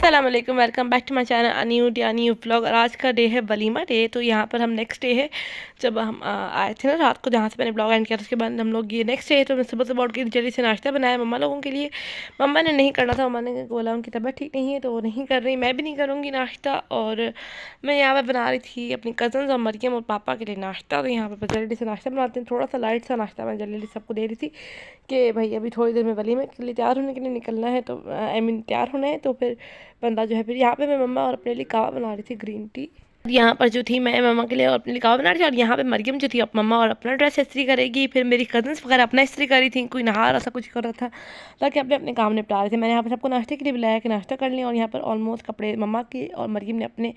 अस्सलाम वालेकुम, welcome back to my channel new vlog. और आज का डे है वलीमा डे। तो यहाँ पर हम नेक्स्ट डे है जब हम आए थे ना रात को, जहाँ से मैंने ब्लॉग एंड किया था, उसके बाद हम लोग ये नेक्स्ट डे है। तो मैं सुबह सुबह उठ के जल्दी से नाश्ता बनाया मम्मा लोगों के लिए। मम्मा ने नहीं करना था, मम्मा ने बोला उनकी तबीयत ठीक नहीं है तो वो नहीं कर रही, मैं भी नहीं करूँगी नाश्ता। और मैं यहाँ पर बना रही थी अपनी कज़न्स और मरियम और पापा के लिए नाश्ता। तो यहाँ पर जल्दी से नाश्ता बनाते हैं, थोड़ा सा लाइट सा नाश्ता मैं जल्दी सबको दे रही थी कि भाई अभी थोड़ी देर में वलीमे के लिए तैयार होने के लिए निकलना है। तो आई मीन तैयार होना है, तो फिर बंदा जो है फिर यहाँ पे मैं मम्मा और अपने लिए कावा बना रही थी, ग्रीन टी। यहाँ पर जो थी मैं मम्मा के लिए और अपने लिए कावा बना रही थी। और यहाँ पे मरियम जो थी अब मम्मा और अपना ड्रेस इस्त्री करेगी, फिर मेरी कज़न्स वगैरह अपना इस्त्री कर रही थी, कोई नहा रहा था, कुछ कर रहा था, ताकि अपने अपने काम निपटा रहे थे। मैंने यहाँ पर सबको नाश्ते के लिए बुलाया कि नाश्ता कर लें। और यहाँ पर ऑलमोस्ट कपड़े मम्मा के और मरियम ने अपने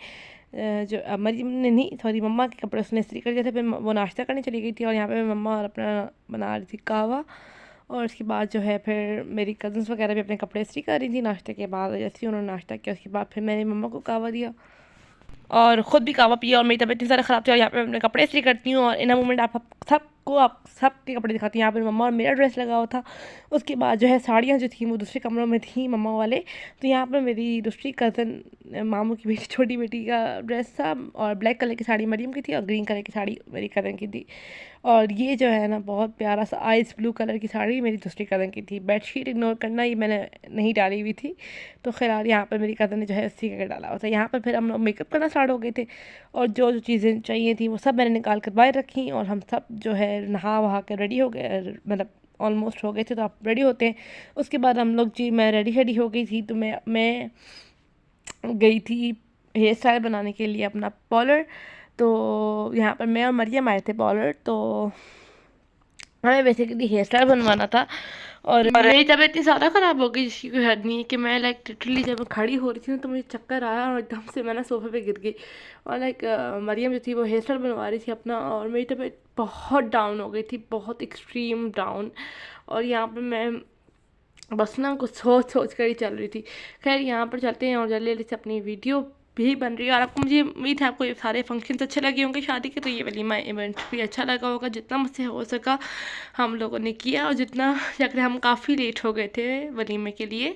जो मरियम ने नहीं सॉरी मम्मा के कपड़े उसने इस्त्री कर दिए थे, फिर वो नाश्ता करने चली गई थी। और यहाँ पे मम्मा और अपना बना रही थी कावा। और उसके बाद जो है फिर मेरी कज़न्स वगैरह भी अपने कपड़े इस्त्री कर रही थी नाश्ते के बाद। जैसे ही उन्होंने नाश्ता किया उसके बाद फिर मैंने मम्मा को कावा दिया और ख़ुद भी कावा पिया। और मेरी तबीयत इतनी ज़्यादा ख़राब थी और यहाँ पे मैं अपने कपड़े इस्त्री करती हूँ। और इन अ मोमेंट आप सबके कपड़े दिखाती हूँ। यहाँ पर मम्मा और मेरा ड्रेस लगा हुआ था। उसके बाद जो है साड़ियाँ जो थी वो दूसरे कमरों में थी मम्मा वाले। तो यहाँ पर मेरी दूसरी कज़न मामू की बेटी छोटी बेटी का ड्रेस था, और ब्लैक कलर की साड़ी मरियम की थी और ग्रीन कलर की साड़ी मेरी कज़न की थी। और ये जो है ना बहुत प्यारा सा आइस ब्लू कलर की साड़ी मेरी दूसरी कज़न की थी। बेडशीट इग्नोर करना, ये मैंने नहीं डाली हुई थी। तो खैर यहाँ पर मेरी कज़न ने जो है उसी का डाला हुआ था। यहाँ पर फिर हम लोग मेकअप करना स्टार्ट हो गए थे और जो जो चीज़ें चाहिए थी वो सब मैंने निकाल कर बाहर रखी। और हम सब जो है नहा वहा के रेडी हो गए, मतलब ऑलमोस्ट हो गए थे। तो आप रेडी होते हैं, उसके बाद हम लोग जी मैं रेडी हो गई थी। तो मैं गई थी हेयर स्टाइल बनाने के लिए अपना पार्लर। तो यहाँ पर मैं और मरियम आए थे पार्लर। तो हमें बेसिकली हेयर स्टाइल बनवाना था। और मेरी तबीयत इतनी ज़्यादा ख़राब हो गई जिसकी कोई हद नहीं है कि मैं लिटरली जब मैं खड़ी हो रही थी ना तो मुझे चक्कर आया और एकदम से मैं ना सोफे पे गिर गई। और मरियम जो थी वो हेयर स्टाइल बनवा रही थी अपना, और मेरी तबीयत बहुत डाउन हो गई थी, बहुत एक्सट्रीम डाउन। और यहाँ पर मैं बस ना कुछ सोच कर ही चल रही थी। खैर यहाँ पर चलते हैं और जल्दी जल्दी से अपनी वीडियो भी बन रही है। और आपको मुझे उम्मीद है आपको ये सारे फंक्शन अच्छे लगे होंगे शादी के। तो ये वलीमा इवेंट भी अच्छा लगा होगा। जितना मुझसे हो सका हम लोगों ने किया, और जितना जाकर हम काफ़ी लेट हो गए थे वलीमे के लिए।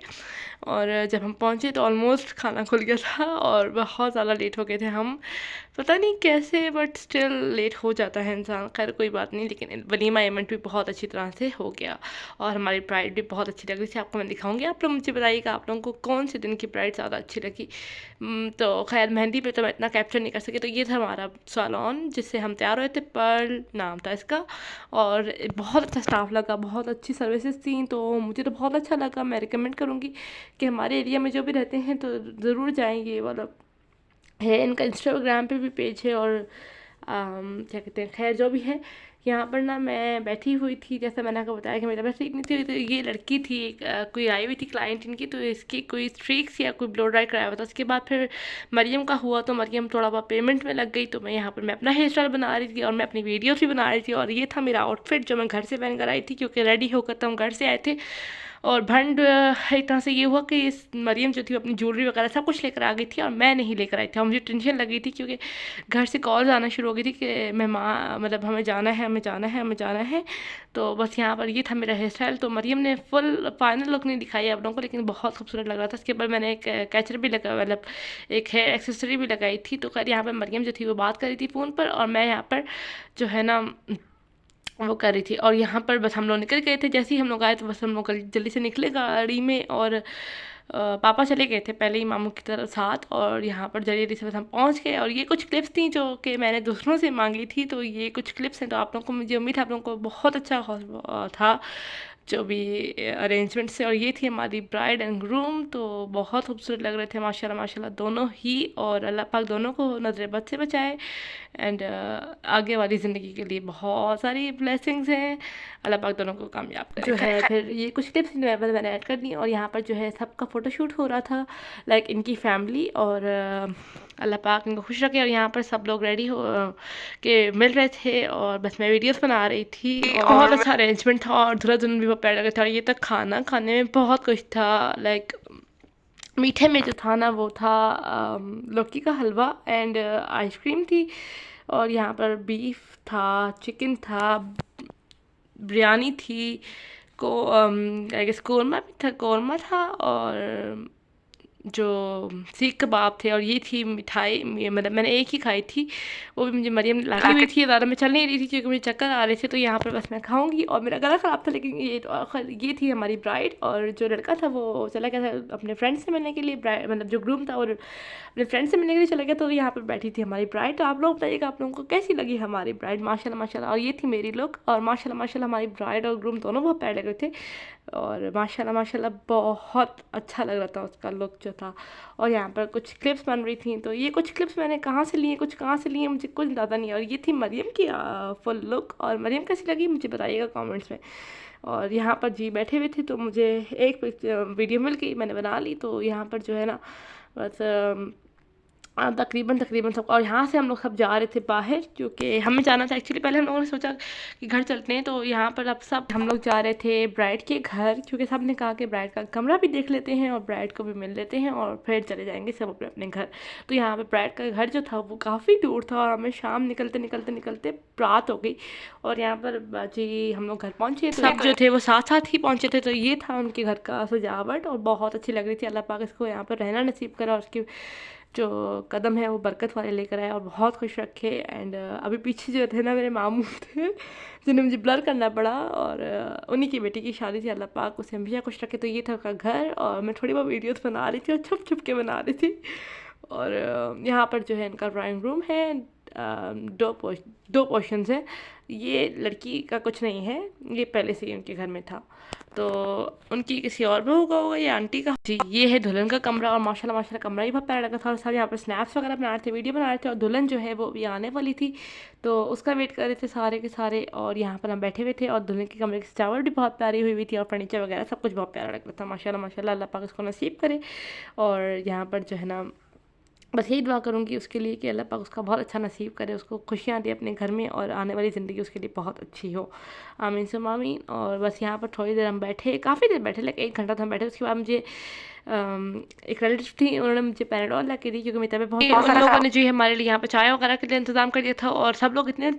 और जब हम पहुँचे तो ऑलमोस्ट खाना खुल गया था और बहुत ज़्यादा लेट हो गए थे हम, पता नहीं कैसे, बट स्टिल लेट हो जाता है इंसान। खैर कोई बात नहीं, लेकिन वलीमा इवेंट भी बहुत अच्छी तरह से हो गया। और हमारी ब्राइड भी बहुत अच्छी लग रही थी, आपको मैं दिखाऊंगी। आप लोग मुझे बताइएगा आप लोगों को कौन से दिन की ब्राइड ज़्यादा अच्छी लगी। तो खैर मेहंदी पे तो मैं इतना कैप्चर नहीं कर सकी। तो ये था हमारा सैलून जिससे हम तैयार हुए थे, पर्ल नाम था इसका। और बहुत अच्छा स्टाफ लगा, बहुत अच्छी सर्विसेज थी, तो मुझे तो बहुत अच्छा लगा। मैं रिकमेंड करूँगी कि हमारे एरिया में जो भी रहते हैं तो ज़रूर जाएंगे। मतलब है इनका इंस्टाग्राम पे भी पेज है। और क्या कहते हैं, खैर जो भी है, यहाँ पर ना मैं बैठी हुई थी, जैसा मैंने आपको बताया कि मेरी तबीयत ठीक नहीं थी। तो ये लड़की थी कोई आई हुई थी क्लाइंट इनकी, तो इसकी कोई स्ट्रीक्स या कोई ब्लो ड्राई कराया हुआ था। उसके बाद फिर मरियम का हुआ तो मरियम थोड़ा बहुत पेमेंट में लग गई। तो मैं यहाँ पर मैं अपना हेयर स्टाइल बना रही थी और मैं अपनी वीडियोस भी बना रही थी। और ये था मेरा आउटफिट जो मैं घर से पहन कर आई थी, क्योंकि रेडी होकर तो हम घर से आए थे। और भंड एक तरह से ये हुआ कि इस मरियम जो थी अपनी ज्वेलरी वगैरह सब कुछ लेकर आ गई थी और मैं नहीं लेकर आई थी। और मुझे टेंशन लगी थी क्योंकि घर से कॉल्स आना शुरू हो गई थी कि मतलब हमें जाना है, हमें जाना है, हमें जाना है। तो बस यहाँ पर ये था मेरा हेयर स्टाइल। तो मरियम ने फुल फाइनल लुक नहीं दिखाई आप लोगों को, लेकिन बहुत खूबसूरत लग रहा था। इसके बाद मैंने एक कैचर भी लगा, मतलब एक हेयर एक्सेसरी भी लगाई थी। तो खैर यहाँ पर मरियम जो थी वो बात कर रही थी फ़ोन पर, और मैं यहाँ पर जो है ना वो कर रही थी। और यहाँ पर बस हम लोग निकल गए थे। जैसे ही हम लोग आए तो बस हम लोग जल्दी से निकले गाड़ी में। और पापा चले गए थे पहले ही मामू की तरफ साथ, और यहाँ पर जल्दी से बस हम पहुँच गए। और ये कुछ क्लिप्स थी जो कि मैंने दूसरों से मांगी थी, तो ये कुछ क्लिप्स हैं। तो आप लोगों को मुझे उम्मीद है आप लोगों को बहुत अच्छा था जो भी अरेंजमेंट से। और ये थी हमारी ब्राइड एंड ग्रूम, तो बहुत खूबसूरत लग रहे थे माशाल्लाह माशाल्लाह दोनों ही। और अल्लाह पाक दोनों को नज़र बद से बचाए। एंड आगे वाली ज़िंदगी के लिए बहुत सारी ब्लेसिंग्स हैं, अल्लाह पाक दोनों को कामयाब करे जो है। फिर ये कुछ टिप्स मैंने ऐड कर दी। और यहाँ पर जो है सबका फ़ोटोशूट हो रहा था, लाइक इनकी फैमिली। और अल्लाह पाक इनको खुश रखे। और यहाँ पर सब लोग रेडी हो के मिल रहे थे और बस मैं वीडियोस बना रही थी। और बहुत अच्छा अरेंजमेंट था और दूल्हा दुल्हन भी बहुत प्यारा लगा था। और ये तक खाना खाने में बहुत कुछ था, लाइक मीठे में जो था ना वो था लौकी का हलवा एंड आइसक्रीम थी। और यहाँ पर बीफ था, चिकन था, बिरयानी थी, को आई गेस कौरमा भी था, कौरमा था, और जो सीख कबाब थे और ये थी मिठाई, मतलब मैंने एक ही खाई थी, वो भी मुझे मरियम ने लाके हुई थी। ज़्यादा मैं चल नहीं रही थी क्योंकि मुझे चक्कर आ रहे थे, तो यहाँ पर बस मैं खाऊंगी और मेरा गला ख़राब था। लेकिन ये थी हमारी ब्राइड, और जो लड़का था वो चला गया था अपने फ्रेंड से मिलने के लिए, मतलब जो ग्रूम था और अपने फ्रेंड से मिलने के लिए चला गया। तो यहाँ पर बैठी थी हमारी ब्राइड। तो आप लोग बताइएगा आप लोगों को कैसी लगी हमारी ब्राइड। माशाल्लाह माशाल्लाह। और ये थी मेरी लुक, और माशाल्लाह माशाल्लाह हमारी ब्राइड और ग्रूम दोनों बहुत प्यारे लग रहे थे, और माशाल्लाह माशाल्लाह बहुत अच्छा लग रहा था उसका लुक जो था। और यहाँ पर कुछ क्लिप्स बन रही थी, तो ये कुछ क्लिप्स मैंने कहाँ से लिए, कुछ कहाँ से लिए, मुझे कुछ ज़्यादा नहीं है। और ये थी मरियम की फुल लुक, और मरियम कैसी लगी मुझे बताइएगा कमेंट्स में। और यहाँ पर जी बैठे हुए थे, तो मुझे एक वीडियो मिल गई, मैंने बना ली। तो यहाँ पर जो है ना बस तकरीबन सब, और यहाँ से हम लोग सब जा रहे थे बाहर, क्योंकि हमें जाना था एक्चुअली। पहले हम लोगों ने सोचा कि घर चलते हैं, तो यहाँ पर अब सब हम लोग जा रहे थे ब्राइड के घर, क्योंकि सब ने कहा कि ब्राइड का कमरा भी देख लेते हैं और ब्राइड को भी मिल लेते हैं और फिर चले जाएंगे सब अपने अपने घर। तो यहाँ पर ब्राइड का घर जो था वो काफ़ी दूर था, और हमें शाम निकलते निकलते निकलते रात हो गई। और यहाँ पर जी हम लोग घर पहुँचे, तो सब जो थे वो साथ साथ ही पहुँचे थे। तो ये था उनके घर का सजावट, और बहुत अच्छी लग रही थी। अल्लाह पाक इसको यहाँ पर रहना नसीब करा, और उसकी जो कदम है वो बरकत वाले लेकर आए और बहुत खुश रखे। एंड अभी पीछे जो थे ना मेरे मामू थे, जिन्हें मुझे ब्लर करना पड़ा, और उन्हीं की बेटी की शादी थी। अल्लाह पाक उसे हमेशा खुश रखे। तो ये था उसका घर, और मैं थोड़ी बहुत वीडियोस बना रही थी और छुप छुप के बना रही थी। और यहाँ पर जो है इनका ड्राइंग रूम है, दो पोर्शंस हैं। ये लड़की का कुछ नहीं है, ये पहले से ही उनके घर में था, तो उनकी किसी और बहू का होगा, ये आंटी का जी। ये है दुल्हन का कमरा, और माशाल्लाह माशाल्लाह कमरा ही बहुत प्यारा लगा था। और सब यहाँ पर स्नैप्स वगैरह बना रहे थे, वीडियो बना रहे थे, और दुल्हन जो है वो भी आने वाली थी, तो उसका वेट कर रहे थे सारे के सारे। और यहाँ पर हम बैठे हुए थे, और दुल्हन के कमरे की सजावट भी बहुत प्यारी हुई हुई थी, और फर्नीचर वगैरह सब कुछ बहुत प्यारा लग रहा था। माशाल्लाह माशाल्लाह, अल्लाह पाक उसको नसीब करे। और यहाँ पर जो है ना बस यही दुआ करूँगी उसके लिए कि अल्लाह पाक उसका बहुत अच्छा नसीब करे, उसको खुशियाँ दे अपने घर में, और आने वाली ज़िंदगी उसके लिए बहुत अच्छी हो। आमीन सुम्मा आमीन। और बस यहाँ पर थोड़ी देर हम बैठे, काफ़ी देर बैठे, लाइक 1 घंटा तो हम बैठे। उसके बाद मुझे एक रिलेटिव थी, उन्होंने मुझे पैराडॉल ला के दी, क्योंकि मेरी तबीयत बहुत उन लोगों ने जो है हमारे लिए यहाँ पर चाय वगैरह के लिए इंतज़ाम कर दिया था। और सब लोग इतने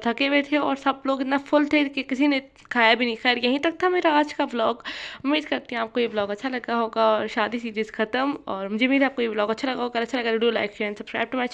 थके हुए थे, और सब लोग इतना फुल थे कि किसी ने खाया भी नहीं। खैर यहीं तक था मेरा आज का व्लॉग। उम्मीद करती हूँ आपको ये व्लॉग अच्छा लगा होगा, और शादी सीरीज़ ख़त्म। और मुझे उम्मीद है आपको ये व्लॉग अच्छा लगा होगा। अच्छा लगा video like share and subscribe to my channel.